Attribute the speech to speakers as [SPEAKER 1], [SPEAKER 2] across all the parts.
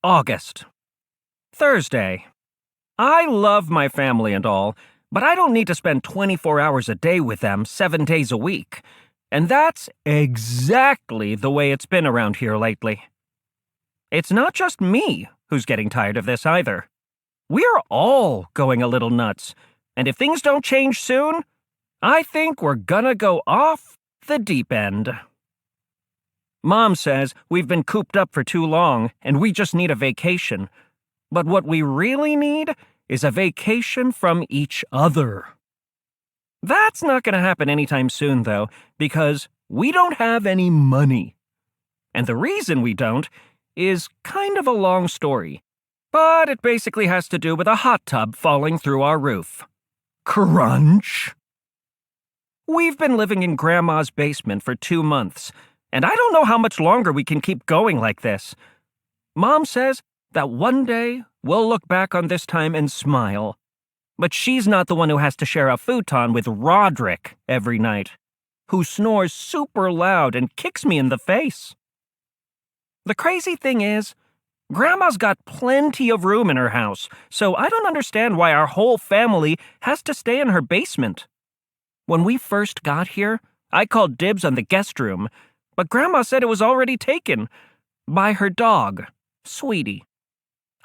[SPEAKER 1] August. Thursday. I love my family and all, but I don't need to spend 24 hours a day with them 7 days a week. And that's exactly the way it's been around here lately. It's not just me who's getting tired of this either. We're all going a little nuts, and if things don't change soon, I think we're gonna go off the deep end. Mom says we've been cooped up for too long, and we just need a vacation. But what we really need is a vacation from each other. That's not gonna happen anytime soon, though, because we don't have any money. And the reason we don't is kind of a long story, but it basically has to do with a hot tub falling through our roof. Crunch! We've been living in Grandma's basement for 2 months, and I don't know how much longer we can keep going like this. Mom says that one day we'll look back on this time and smile, but she's not the one who has to share a futon with Roderick every night, who snores super loud and kicks me in the face. The crazy thing is, Grandma's got plenty of room in her house, so I don't understand why our whole family has to stay in her basement. When we first got here, I called dibs on the guest room, but Grandma said it was already taken by her dog, Sweetie.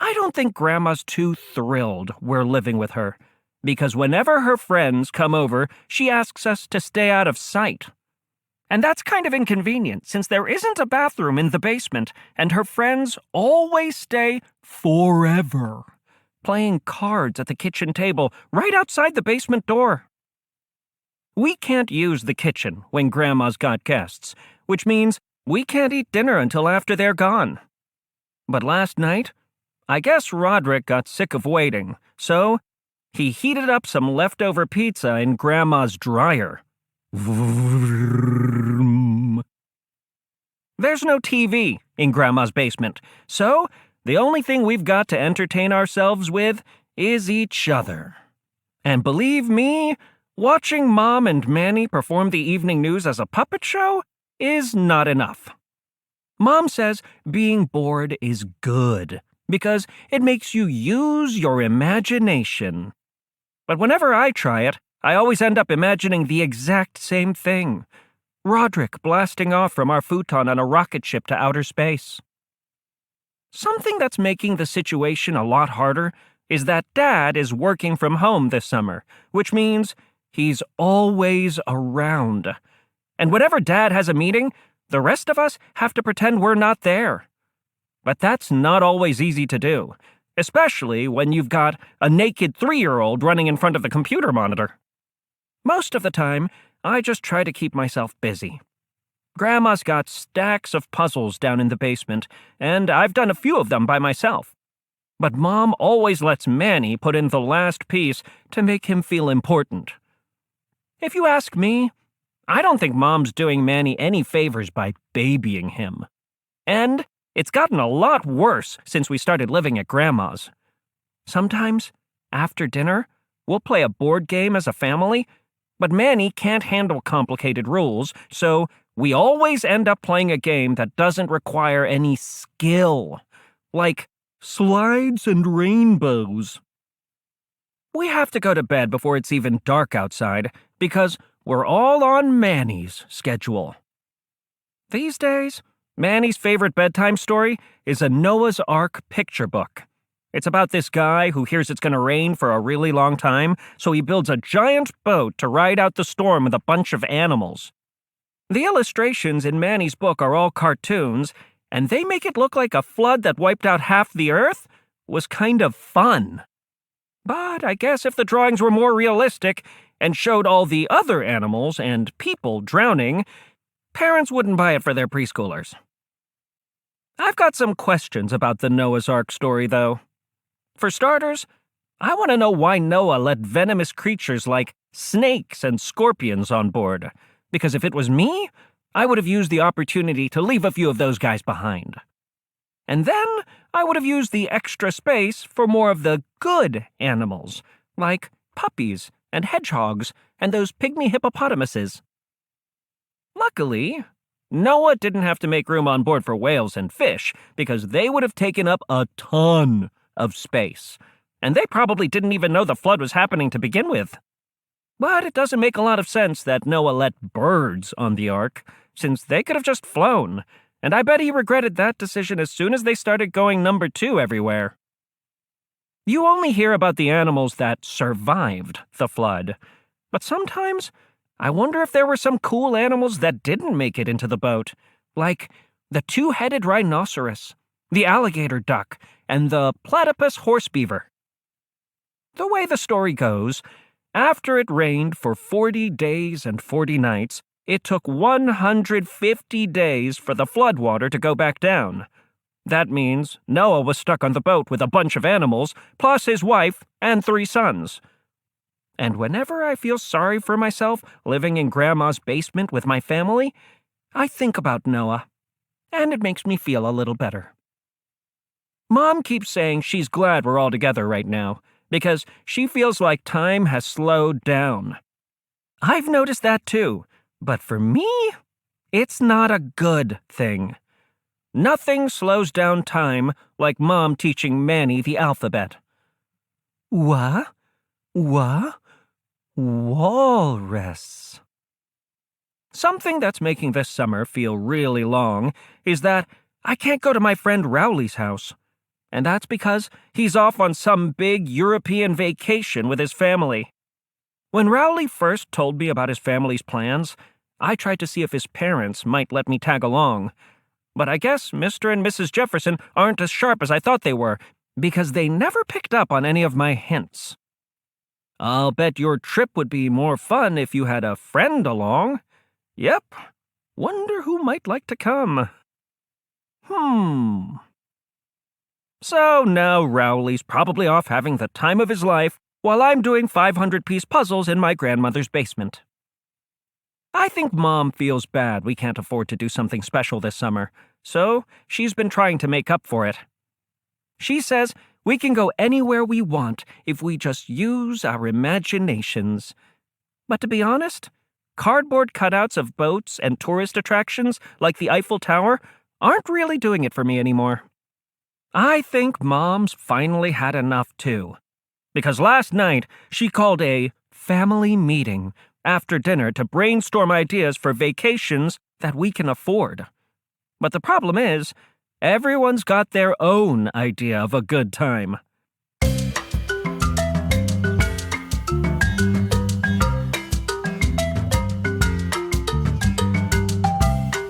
[SPEAKER 1] I don't think Grandma's too thrilled we're living with her, because whenever her friends come over, she asks us to stay out of sight. And that's kind of inconvenient, since there isn't a bathroom in the basement, and her friends always stay forever, playing cards at the kitchen table right outside the basement door. We can't use the kitchen when Grandma's got guests, which means we can't eat dinner until after they're gone. But last night, I guess Roderick got sick of waiting, so he heated up some leftover pizza in Grandma's dryer. There's no TV in Grandma's basement, so the only thing we've got to entertain ourselves with is each other. And believe me, watching Mom and Manny perform the evening news as a puppet show is not enough. Mom says being bored is good because it makes you use your imagination. But whenever I try it, I always end up imagining the exact same thing. Roderick blasting off from our futon on a rocket ship to outer space. Something that's making the situation a lot harder is that Dad is working from home this summer, which means he's always around. And whenever Dad has a meeting, the rest of us have to pretend we're not there. But that's not always easy to do, especially when you've got a naked 3-year-old running in front of the computer monitor. Most of the time, I just try to keep myself busy. Grandma's got stacks of puzzles down in the basement, and I've done a few of them by myself. But Mom always lets Manny put in the last piece to make him feel important. If you ask me, I don't think Mom's doing Manny any favors by babying him. And it's gotten a lot worse since we started living at Grandma's. Sometimes, after dinner, we'll play a board game as a family, but Manny can't handle complicated rules, so we always end up playing a game that doesn't require any skill, like slides and rainbows. We have to go to bed before it's even dark outside, because we're all on Manny's schedule. These days, Manny's favorite bedtime story is a Noah's Ark picture book. It's about this guy who hears it's going to rain for a really long time, so he builds a giant boat to ride out the storm with a bunch of animals. The illustrations in Manny's book are all cartoons, and they make it look like a flood that wiped out half the earth was kind of fun. But I guess if the drawings were more realistic and showed all the other animals and people drowning, parents wouldn't buy it for their preschoolers. I've got some questions about the Noah's Ark story, though. For starters, I want to know why Noah let venomous creatures like snakes and scorpions on board, because if it was me, I would have used the opportunity to leave a few of those guys behind. And then I would have used the extra space for more of the good animals, like puppies and hedgehogs and those pygmy hippopotamuses. Luckily, Noah didn't have to make room on board for whales and fish because they would have taken up a ton of space. And they probably didn't even know the flood was happening to begin with. But it doesn't make a lot of sense that Noah let birds on the ark, since they could have just flown. And I bet he regretted that decision as soon as they started going number 2 everywhere. You only hear about the animals that survived the flood. But sometimes, I wonder if there were some cool animals that didn't make it into the boat, like the 2-headed rhinoceros, the alligator duck, and the platypus horse beaver. The way the story goes, after it rained for 40 days and 40 nights, it took 150 days for the floodwater to go back down. That means Noah was stuck on the boat with a bunch of animals, plus his wife and 3 sons. And whenever I feel sorry for myself living in Grandma's basement with my family, I think about Noah, and it makes me feel a little better. Mom keeps saying she's glad we're all together right now, because she feels like time has slowed down. I've noticed that too, but for me, it's not a good thing. Nothing slows down time like Mom teaching Manny the alphabet. Walrus. Something that's making this summer feel really long is that I can't go to my friend Rowley's house. And that's because he's off on some big European vacation with his family. When Rowley first told me about his family's plans, I tried to see if his parents might let me tag along. But I guess Mr. and Mrs. Jefferson aren't as sharp as I thought they were, because they never picked up on any of my hints. I'll bet your trip would be more fun if you had a friend along. Yep. Wonder who might like to come. So now Rowley's probably off having the time of his life while I'm doing 500-piece puzzles in my grandmother's basement. I think Mom feels bad we can't afford to do something special this summer, so she's been trying to make up for it. She says we can go anywhere we want if we just use our imaginations. But to be honest, cardboard cutouts of boats and tourist attractions like the Eiffel Tower aren't really doing it for me anymore. I think Mom's finally had enough too, because last night she called a family meeting after dinner to brainstorm ideas for vacations that we can afford. But the problem is, everyone's got their own idea of a good time.